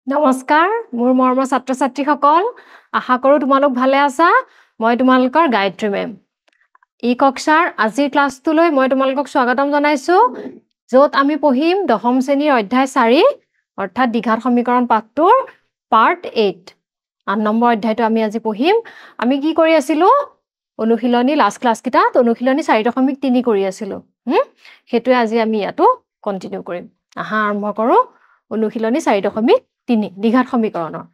নমস্কাৰ মোৰ মৰমৰ ছাত্ৰ ছাত্ৰীসকল আশা কৰো তোমালোক ভালে আছা মই তোমালোকৰ গায়ত্ৰী মেম ই কক্ষাৰ আজিৰ ক্লাছটোলৈ মই তোমালোকক স্বাগতম জনাইছো য'ত আমি পঢ়িম দশম শ্ৰেণীৰ অধ্যায় 4 অৰ্থাৎ দ্বিঘাত সমীকৰণ পাঠটোৰ পাৰ্ট 8 8 নম্বৰ অধ্যায়টো আমি আজি পঢ়িম আমি কি কৰি আছিলো অনুশীলনী লাষ্ট ক্লাছ কিটাত অনুশীলনী 4.3 কৰি আছিলো হেতুৱে আজি আমি ইয়াতো কন্টিনিউ কৰিম আহা আৰম্ভ কৰো অনুশীলনী 4.3 দ্বিঘাত সমীকৰণৰ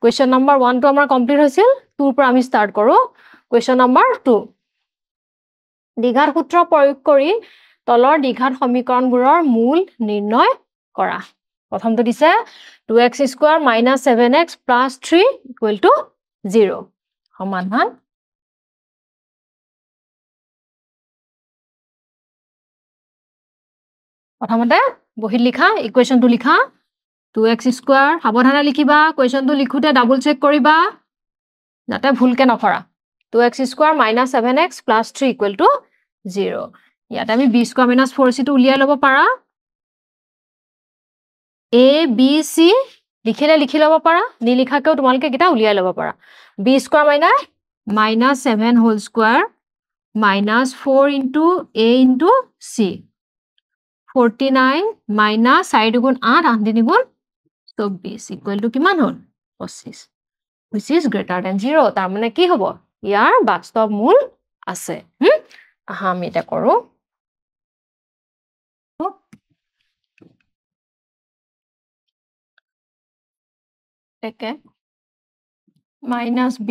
কোৱেশ্চন নম্বৰ 1 টো আমাৰ কমপ্লিট হৈছিল 2 পৰা আমি স্টাৰ্ট কৰো কোৱেশ্চন নম্বৰ 2 দ্বিঘাত সূত্ৰ প্ৰয়োগ কৰি তলৰ দ্বিঘাত সমীকৰণবোৰৰ মূল নিৰ্ণয় কৰা প্ৰথমটো দিছে 2x² - 7x + 3 = 0 সমাধান প্ৰথমতে বহিত লিখা ইকুৱেশনটো লিখা 2x² সাৱধানে লিখিবা কোৱেশ্চনটো লিখোতে ডাবল চেক কৰিবা যাতে ভুলকে নকৰা 2x² - 7x + 3 = 0 ইয়াতে আমি b² - 4c টো উলিয়াই ল'ব পাৰা a b c লিখিলে লিখি ল'ব পাৰা নিলিখাকেও তোমালোকে কিটা উলিয়াই ল'ব পাৰা b² - -7 whole square - 4 * a * c 49 - 4 দুগুণ 8 8 3 গুণ 24 = কিমান হ'ল 25 which is greater than 0 তাৰ মানে কি হ'ব ইয়াৰ বাস্তৱ মূল আছে আহা আমি এটা কৰো একে -b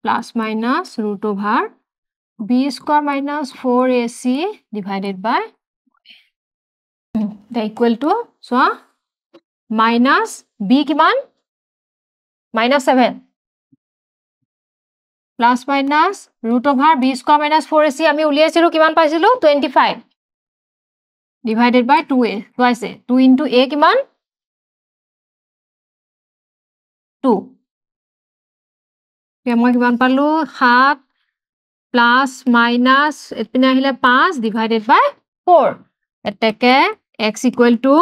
plus minus root over b² - 4ac divided by the equal to so minus b কিমান -7 plus minus root over b² - 4ac আমি উলিয়াইছিলো কিমান পাইছিলো 25 divided by 2a twice 2 into a কিমান 2 মই কিমান পালো 7 plus minus এপিনে আহিলে 5 divided by 4 এতেকে x equal to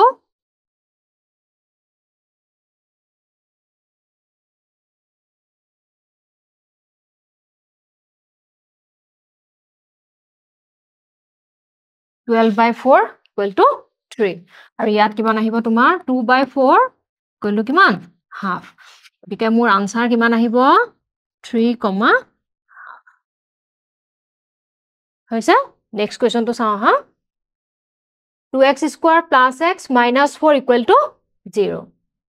(12/4 = 3 আৰু ইয়াত কিমান আহিব তোমাৰ 2/4 = কিমান হাফ গতিকে মোৰ আনসাৰ কিমান আহিব 3, হৈছে নেক্সট কোৱেশ্চনটো চাও হা 2x² + x - 4 = 0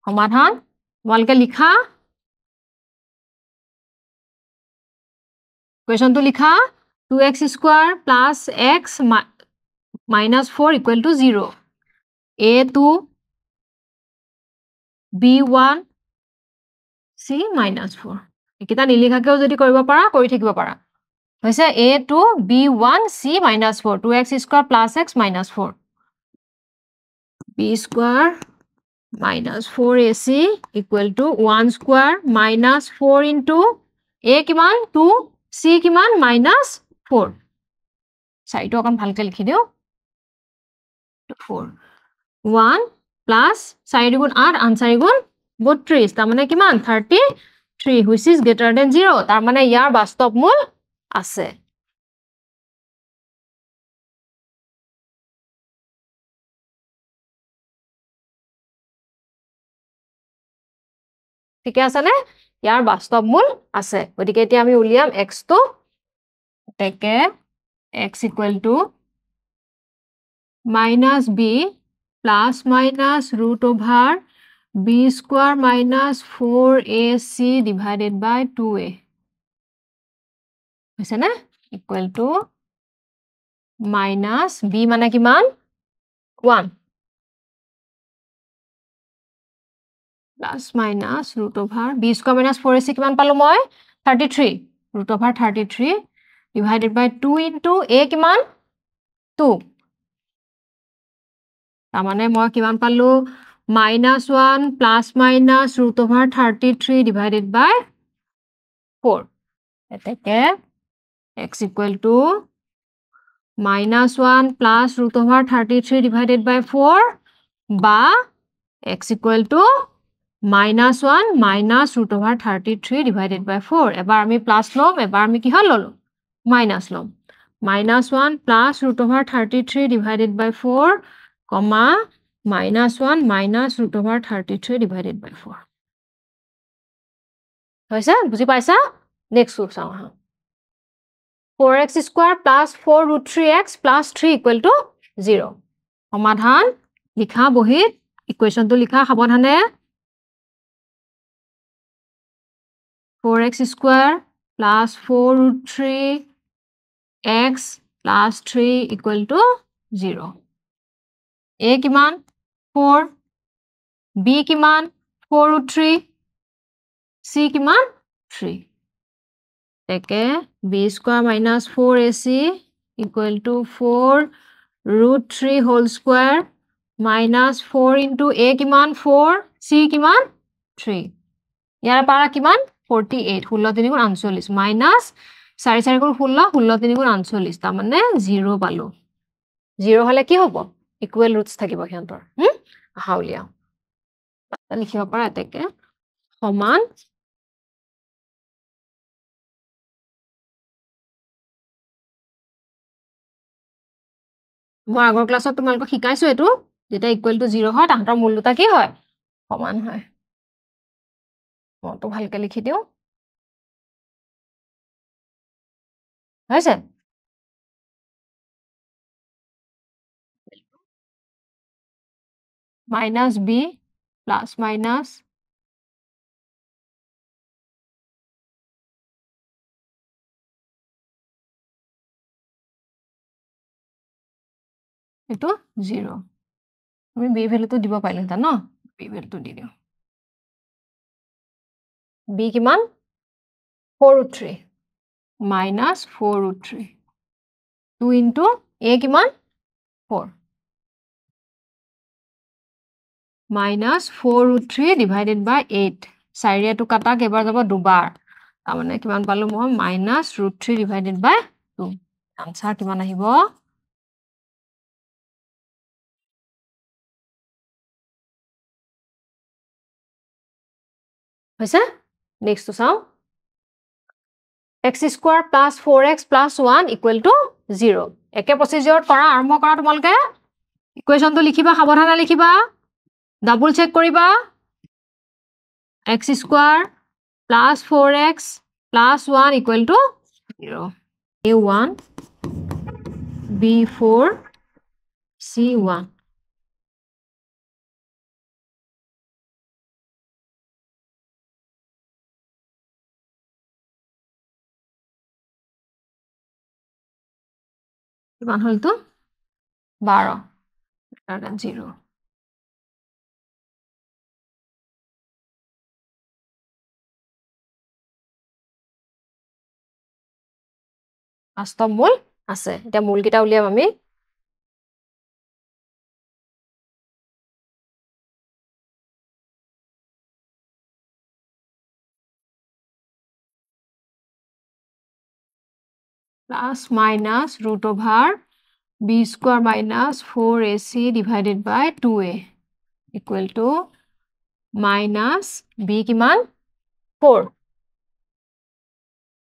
সমাধান তোমালোকে লিখা কোৱেশ্চনটো লিখা 2x² + x - 4 = 0 a2 b1 c - 4 একিটা নিলিখাকেও যদি কৰিব পাৰা কৰি থাকিব পাৰা হৈছে a2 b1 c - 4 2x² + x - 4 b² - 4ac = 1² - 4 into a কিমান 2 c কিমান -4 চাইটো অকন ভালকে লিখি দিও 4 1 plus 4 দুগুণ 8 8 4 গুণ 32 তাৰ মানে কিমান 33 which is greater than 0 তাৰ মানে ইয়াৰ বাস্তৱ মূল আছে ঠিক আছে নে ইয়াৰ বাস্তৱ মূল আছে গতিকে এতিয়া আমি উলিয়াম x টো তেকে x equal to -b plus minus root over b² - 4ac divided by 2a হৈছে না equal to minus b মানে কিমান 1 plus minus root over b² - 4ac কিমান পালো মই 33 root over 33 divided by 2 into a কিমান 2 তাৰ মানে মই কিমান পালো -1 plus minus root over 33 divided by 4 এতেকে x equal to -1 plus root over 33 divided by 4 বা x equal to -1 minus root over 33 divided by 4. এবাৰ আমি প্লাস লম, এবাৰ আমি কিহৰ ললো? মাইনাস লম। -1 plus root over 33 divided by 4, comma, -1 minus root over 33 divided by 4. হৈছে? বুজি পাইছা? নেক্সট চাওঁ হা। 4x square plus 4 root 3x plus 3 equal to 0. সমাধান লিখা বহিত ইকুৱেশ্যনটো লিখা সাৱধানে। 4x square plus 4 root 3x plus 3 equal to 0. A কিমান? 4. B কিমান? 4 root 3. C কিমান? 3. তেকে B square minus 4AC equal to 4 root 3 whole square minus 4 into A কিমান? 4. C কিমান? 3. ইয়াৰ পাৰা কিমান? 48. 16 3 গুণ 48 minus 4 4 গুণ 16 16 3 গুণ 48 তাৰ মানে 0 পালো। 0 হলে কি হ'ব? ইকুৱেল ৰুটস থাকিব হিহঁতৰ। আহা উলিয়াও। লিখিব পাৰা এতেকে সমান মই আগৰ ক্লাছত তোমালোকক শিকাইছো এটো যেটা ইকুৱেল টু 0 হয় তাহাঁতৰ মূল দুটা কি হয়? সমান হয়। মইতো ভালকে লিখি দিও। হৈছে? minus b plus minus এটো 0 আমি b ভ্যালুটো দিব পাইলে তা ন b ভ্যালুটো দি দিও b কিমান 4 root 3 minus 4 root 3 2 into a কিমান 4 minus 4 root 3 divided by 8 চাৰিয়ে two কাটা কেবাৰ যাব দুবাৰ তাৰ মানে কিমান পালো মই minus root 3 divided by 2 answer কিমান আহিব হৈছে নেক্সট তো চাও x square plus 4x plus 1 equal to 0 একে প্ৰসিডিউৰ কৰা আৰম্ভ কৰা তোমালকে ইকুৱেশ্যনটো লিখিবা সাৱধানে লিখিবা ডাবল চেক কৰিবা x square plus 4x plus 1 equal to 0 a1 b4 c1 কিমান হল তো 12 greater than 0 বাস্তৱ মূল আছে এটা মূল কিটা উলিয়াম আমি plus minus root over b square minus 4ac divided by 2a equal to minus b কিমান 4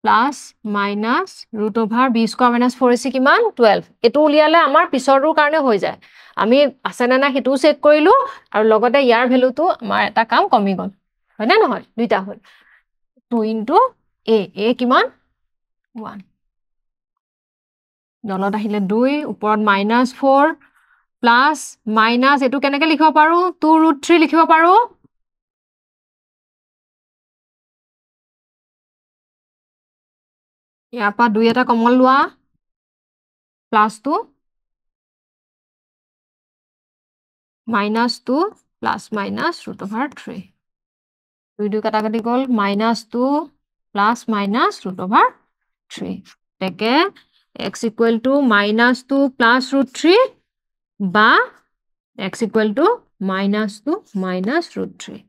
plus minus root over b square minus 4ac কিমান 12 এটো উলিয়ালে আমাৰ পিছৰটোৰ কাৰণে হৈ যায় আমি আছে না না হেতু চেক কৰিলো আৰু লগতে ইয়াৰ ভ্যালুটো আমাৰ এটা কাম কমি গল হয় না নহয় দুইটা হল 2 into a কিমান 1 দলত আহিলে 2 ওপৰত -4 প্লাস মাইনাস এটো কেনেকে লিখিব পাৰো 2 root 3 লিখিব পাৰো ইয়াৰ পৰা 2 এটা কমন লোৱা +2 -2 plus minus root over 3 2 2 কাটা কাটি গল -2 plus minus root over 3 তেকে x equal to -2 plus root 3 বা x equal to -2 minus root 3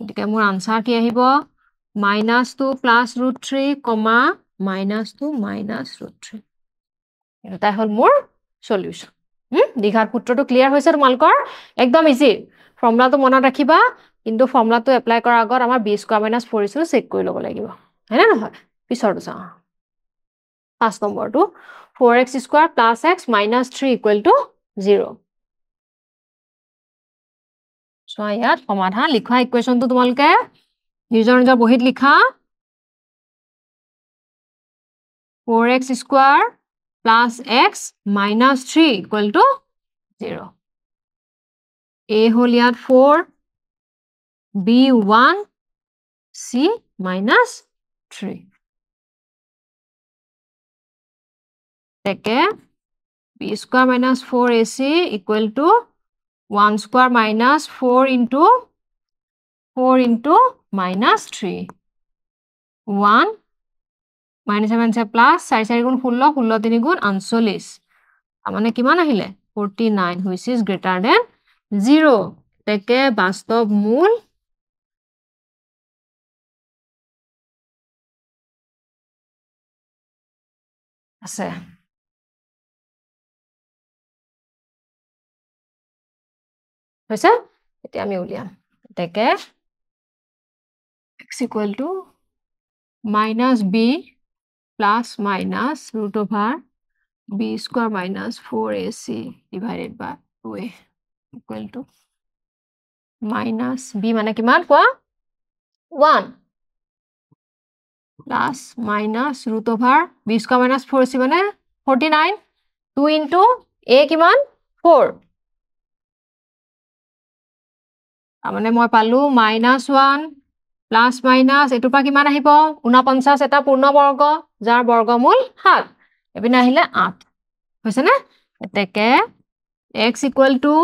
এটিকে মোৰ আনসাৰ কি আহিব -2 plus root 3 comma -2 minus root 3 এটা হল মোৰ সলিউশন দীঘাৰ সূত্ৰটো ক্লিয়াৰ হৈছে তোমালকৰ একদম ইজি ফৰ্মুলাটো মনত ৰাখিবা কিন্তু ফৰ্মুলাটো এপ্লাই কৰাৰ আগত আমাৰ b স্কয়াৰ মাইনাছ 4 ইছটো চেক কৰি ল'ব লাগিব হয়নে নহয় পিছৰটো চাওঁ 5 নম্বৰটো 4x square plus x minus 3 equal to 0 চোৱা ইয়াত সমাধান লিখা ইকুৱেশ্যনটো তোমালোকে নিজৰ নিজৰ বহীত লিখা 4x square plus x minus 3 equal to 0 a হল ইয়াত 4 b 1 c মাইনাছ 3 তেকে b square minus 4ac equal to 1 square minus 4 into minus 3 1 minus 7 plus 4 4 গুণ 16 16 3 গুণ 39 মানে কিমান আহিলে 49 which is greater than 0 তেকে বাস্তৱ মূল আছে হৈছে এতিয়া আমি উলিয়াম তেকে x equal to minus b plus minus root over b square minus 4ac divided by 2a equal to minus b মানে কিমান কোৱা 1 plus minus root over b square minus 4ac মানে 49 2 into a কিমান 4 মানে মই পালো minus 1 plus minus এটোৰ পৰা কিমান আহিব 49 এটা পূৰ্ণ বৰ্গ যাৰ বৰ্গমূল 7 এপিনে আহিলে 8 হৈছে না এতেকে x equal to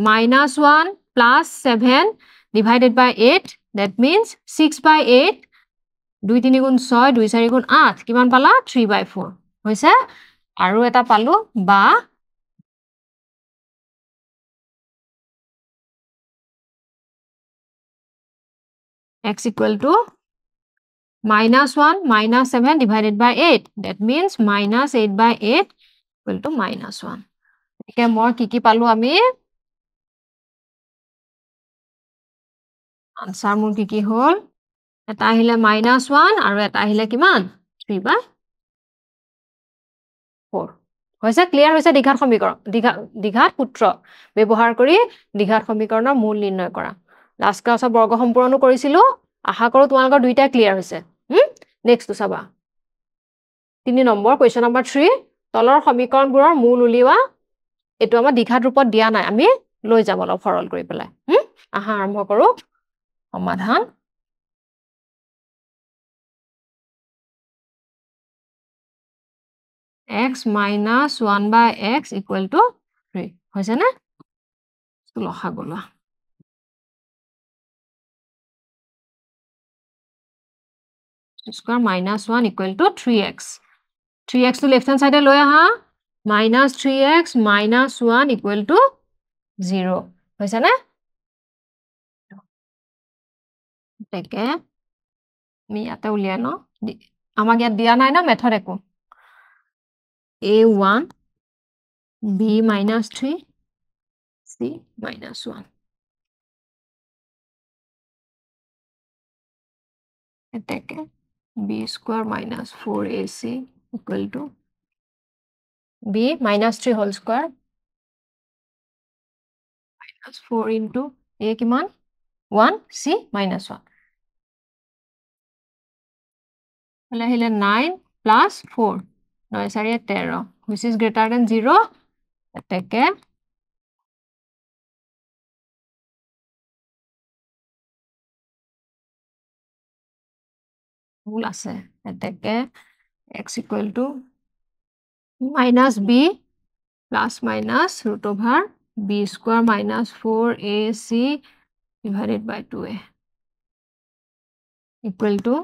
minus 1 plus 7 divided by 8 that means 6 by 8 2 3 গুণ 6 2 4 গুণ 8 কিমান পালা 3 by 4 হৈছে আৰু এটা পালো বা x equal to minus 1 minus 7 divided by 8 that means minus 8 by 8 equal to minus 1 একে মই কি পালো আমি আনসার মোৰ কি হল এটা আহিলে minus 1 আৰু এটা আহিলে কিমান 3 by 4 হৈছে ক্লিয়াৰ হৈছে দ্বিঘাত সমীকৰণ দ্বিঘাত সূত্ৰ ব্যৱহাৰ কৰি দ্বিঘাত সমীকৰণৰ মূল নিৰ্ণয় কৰা লাষ্ট ক্লাছত বৰ্গ সম্পূৰ্ণ কৰিছিলো আশা কৰো তোমালোকৰ দুইটা ক্লিয়াৰ হৈছে নেক্সট টু চাবা 3 নম্বৰ কোৱেশ্চন নম্বৰ 3 তলৰ সমীকৰণবোৰৰ মূল উলিওৱা এটো আমাৰ দ্বিঘাত ৰূপত দিয়া নাই আমি লৈ যাম অলপ সৰল কৰি পেলাই আহা আৰম্ভ কৰো সমাধান x minus 1 by x equal to 3 হৈছে না লখা গলা square minus 1 equal to 3x 3x to left hand side লৈ আহা minus 3x minus 1 equal to 0 হৈছে না তেকে আমি ইয়াতে উলিয়াই ন আমাক ইয়াত দিয়া নাই না মেথড একো a1 b minus 3 c minus 1 এতেকে b square minus 4ac equal to b minus 3 whole square minus 4 into a কিমান 1 c minus 1 হলে হলে 9 plus 4 9 4 13 which is greater than 0 এতেকে মূল আছে এতেকে x equal to minus b plus minus root over b square minus 4ac divided by 2a equal to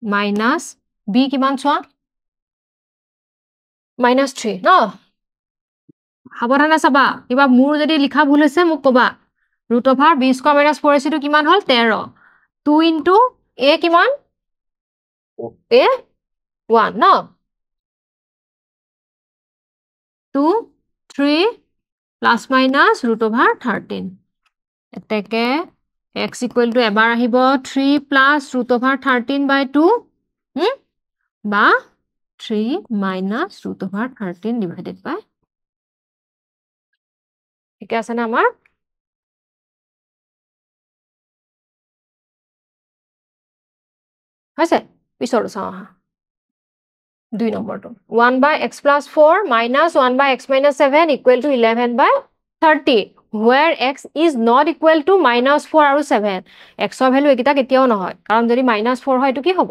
minus b কিমান চোৱা minus 3 no সাবধানে চাবা কিবা মোৰ যদি লিখা ভুল হৈছে মোক কবা root over b square minus 4ac টো কিমান হল 13 2 into a কিমান a 1 no 2 3 plus minus root over 13 এতেকে x equal to এবাৰ আহিব 3 plus root over 13 by 2 বা 3 minus root over 13 divided by ঠিক আছে না আমাৰ হৈছে পিছৰ চাও আহা 2 নম্বৰটো 1 by x plus 4 minus 1 by x minus 7 equal to 11 by 30 where x is not equal to minus 4 আৰু 7 x ৰ ভ্যালু একিটা কেতিয়াও নহয় কাৰণ যদি minus 4 হয় এটো কি হ'ব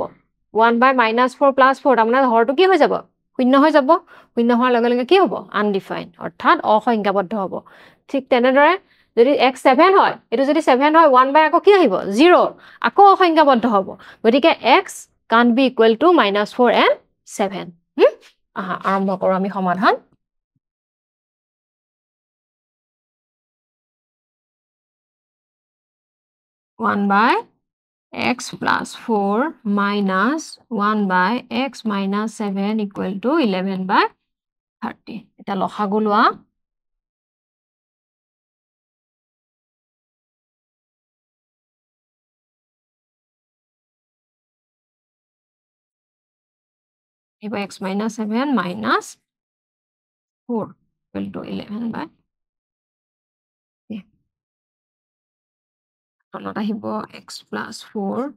1 by minus 4 plus 4 তাৰমানে হৰটো কি হৈ যাব শূন্য হৈ যাব শূন্য হোৱাৰ লগে লগে কি হ'ব undefined অৰ্থাৎ অসংখ্যাবদ্ধ হ'ব ঠিক তেনেদৰে যদি x 7 হয় এটো যদি 7 হয় 1 by আকৌ কি আহিব 0 আকৌ অসংখ্যাবদ্ধ হ'ব গতিকে x can't be equal to minus 4 and 7 আহা আৰম্ভ কৰো আমি সমাধান one by x plus 4 minus 1 by x minus 7 equal to 11 by 30 এটা লসাগু লোৱা by x minus 7 minus 4 equal to 11 by তলত আহিব x plus 4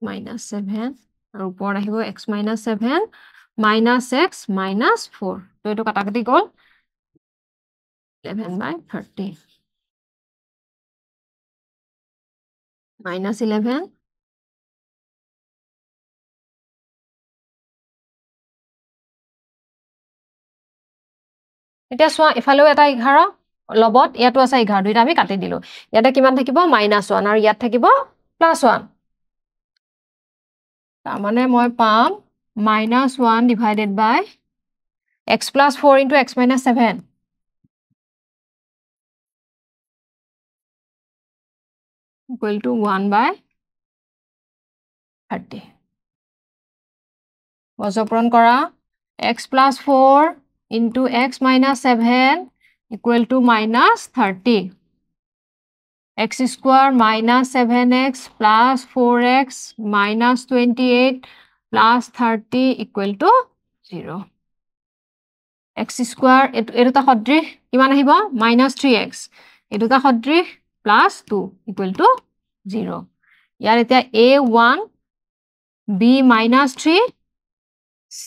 minus 7 আৰু ওপৰত আহিব x minus 7 minus x minus 4 তো এটো কাটাকাটি গল 11 by 30 minus 11 এটা সোয়া এফালেও এটা 11 লবত ইয়াতো আছে 11 দুইটা আমি কাটি দিলো ইয়াতে কিমান থাকিব -1 আৰু ইয়াত থাকিব +1 তাৰ মানে মই পাম -1 divided by x plus 4 into x minus 7 equal to 1 by 30 বৰ্গপূৰণ কৰা x plus 4 into x minus 7 equal to minus 30 x square minus 7x plus 4x minus 28 plus 30 equal to 0 x square এটা সদৃশ কিমান আহিব minus 3x এটা সদৃশ plus 2 equal to 0 ইয়াৰ এতিয়া a1 b minus 3 c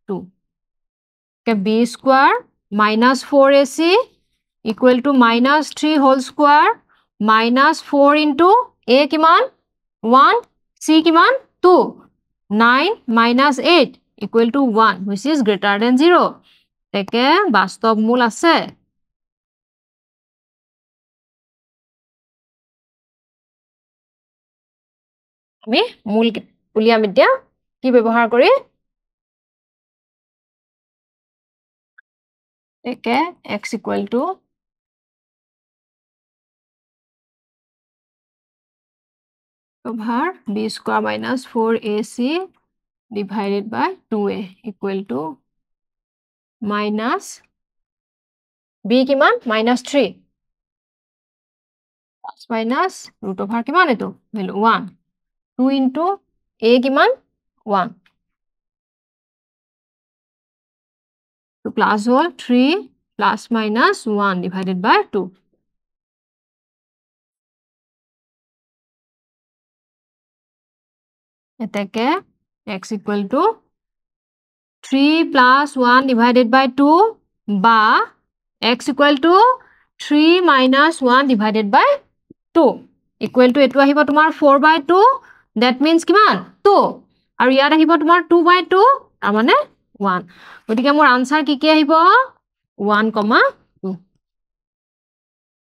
2 b square minus 4ac equal to minus 3 whole square minus 4 into a kiman 1 c kiman 2 9 minus 8 equal to 1 which is greater than 0 teke বাস্তব মূল আছে আমি মূল উলিয়াম এতিয়া কি ব্যৱহাৰ কৰি teke x equal to over b square minus 4ac divided by 2a equal to minus b kiman minus 3 plus minus root over kiman eto value 1 2 into a kiman 1 so plus whole 3 plus minus 1 divided by 2 eteke x equal to 3 plus 1 divided by 2 ba x equal to 3 minus 1 divided by 2 equal to etu ahibo tumar 4 by 2 that means kiman 2 aru yar ahibo tumar 2 by 2 amane 1 gotike mor answer ki ahibo 1, 2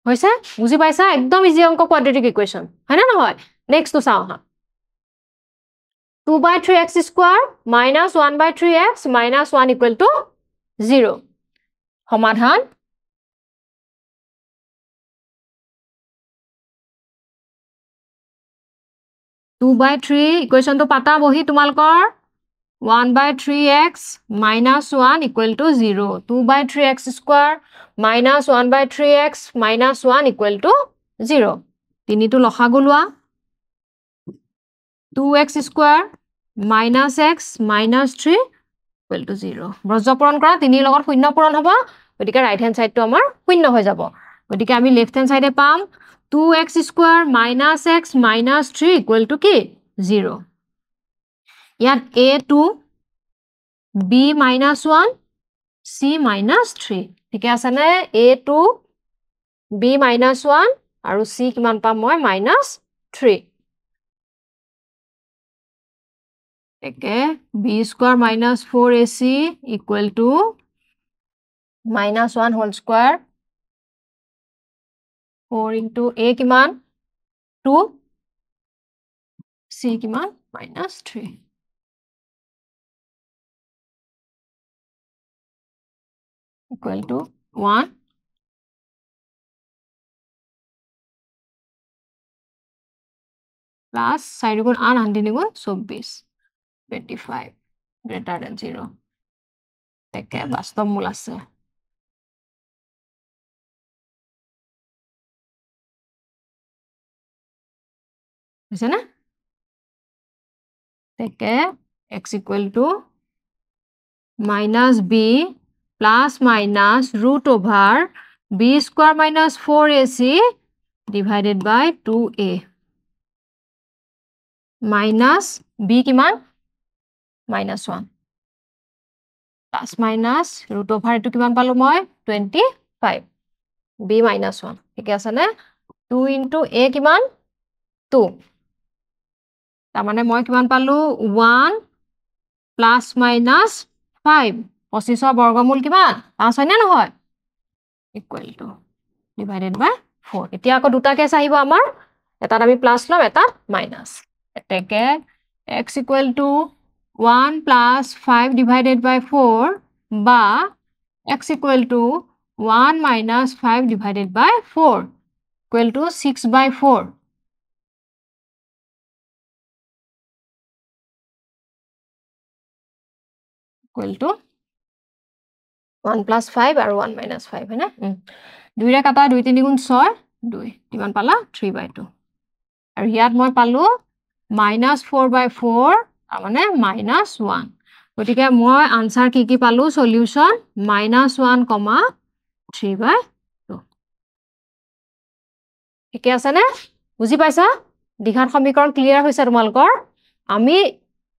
hoise buji paisa ekdom easy onko quadratic equation hai na hoy next to sao ha 2 by 3x square minus 1 by 3x minus 1 equal to 0 সমাধান 2 by 3 equation to pata bohi tumalkor 1 by 3x minus 1 equal to 0 2 by 3x square minus 1 by 3x minus 1 equal to 0 তিনিটো লসাগু লোৱা 2x square minus x minus 3 equal to 0 ব্ৰজপূৰণ কৰা 3 ৰ লগত শূন্য পূৰণ হ'ব গতিকে ৰাইট হ্যান্ড সাইডটো আমাৰ শূন্য হৈ যাব গতিকে আমি লেফট হ্যান্ড সাইডে পাম 2x square minus x minus 3 equal to কি 0 ইয়াত a2 b minus 1 c minus 3 ঠিক আছে নে a2 b minus 1 আৰু c কিমান পাম মই minus 3 একে b square minus 4ac equal to minus 1 whole square 4 into a কিমান 2 c কিমান minus 3 equal to 1 plus 4 গুণ 8 3 গুণ 24 25 greater than 0 একে বাস্তব মূল আছে বুঝছে না একে x equal to minus b plus minus root over b square minus 4ac divided by 2a minus b কিমান minus 1 plus minus root over এটো কিমান পালো মই 25 b minus 1 ঠিক আছে নে 2 into a কিমান 2 তাৰ মানে মই কিমান পালো 1 plus minus 5 25 ৰ বৰ্গমূল কিমান 5 হয় নে নহয় equal to divided by 4 এতিয়া আকৌ দুটা কেছ আহিব আমাৰ এটাত আমি প্লাস লম এটা মাইনাস এটাকে x equal to 1 plus 5 divided by 4 বা x equal to 1 minus 5 divided by 4 equal to 6 by 4 equal to 1 plus 5 আৰু 1 minus 5 है ना 2 ৰে কাটা 2 3 গুণ 6 2 কিমান পালা 3 by 2 আৰু ইয়াত মই পালো minus 4 by 4 মানে minus 1 গতিকে মই আনসাৰ কি পালো সলিউশন minus 1, 3 by 2 ঠিক আছে নে বুজি পাইছা দ্বিঘাত সমীকৰণ ক্লিয়াৰ হৈছে তোমালোকৰ আমি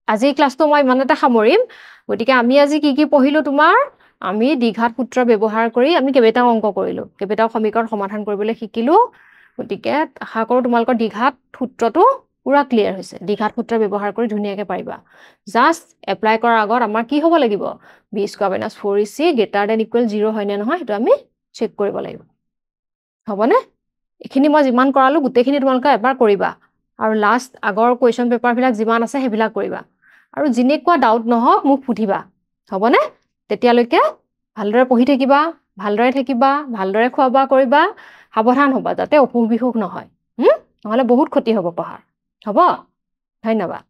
আজি ক্লাছটো মই ইমানতে সামৰিম গতিকে আমি আজি কি পঢ়িলো তোমাৰ আমি দ্বিঘাত সূত্ৰ ব্যৱহাৰ কৰি আমি কেবেটা অংক কৰিলো কেবেটা সমীকৰণ সমাধান কৰিবলৈ শিকিলো গতিকে আশা কৰো তোমালোকৰ দ্বিঘাত সূত্ৰটো পুৰা ক্লিয়াৰ হৈছে দ্বিঘাত সূত্ৰ ব্যৱহাৰ কৰি ধুনিয়াকৈ পাৰিবা জাস্ট এপ্লাই কৰাৰ আগত আমাৰ কি হ'ব লাগিব b square - 4ac greater than equal 0 হয় নে নহয় এটা আমি চেক কৰিব লাগিব হ'বনে এখিনি মই যিমান কৰালো গুটেখিনি তোমালোকে এবাৰ কৰিবা আৰু লাষ্ট আগৰ কোৱেশ্চন পেপাৰ বিলাক যিমান আছে হেবিলাক কৰিবা আৰু জিনেকুৱা ডাউট নহওক মোক সুধিবা হ'বনে তেতিয়ালৈকে ভালদৰে পঢ়ি থাকিবা ভালদৰে খোৱা কৰিবা সাৱধান হ'বা যাতে অসুখ বিসুখ নহয় নহলে বহুত ক্ষতি হ'ব পঢ়াৰ হ'ব ধন্যবাদ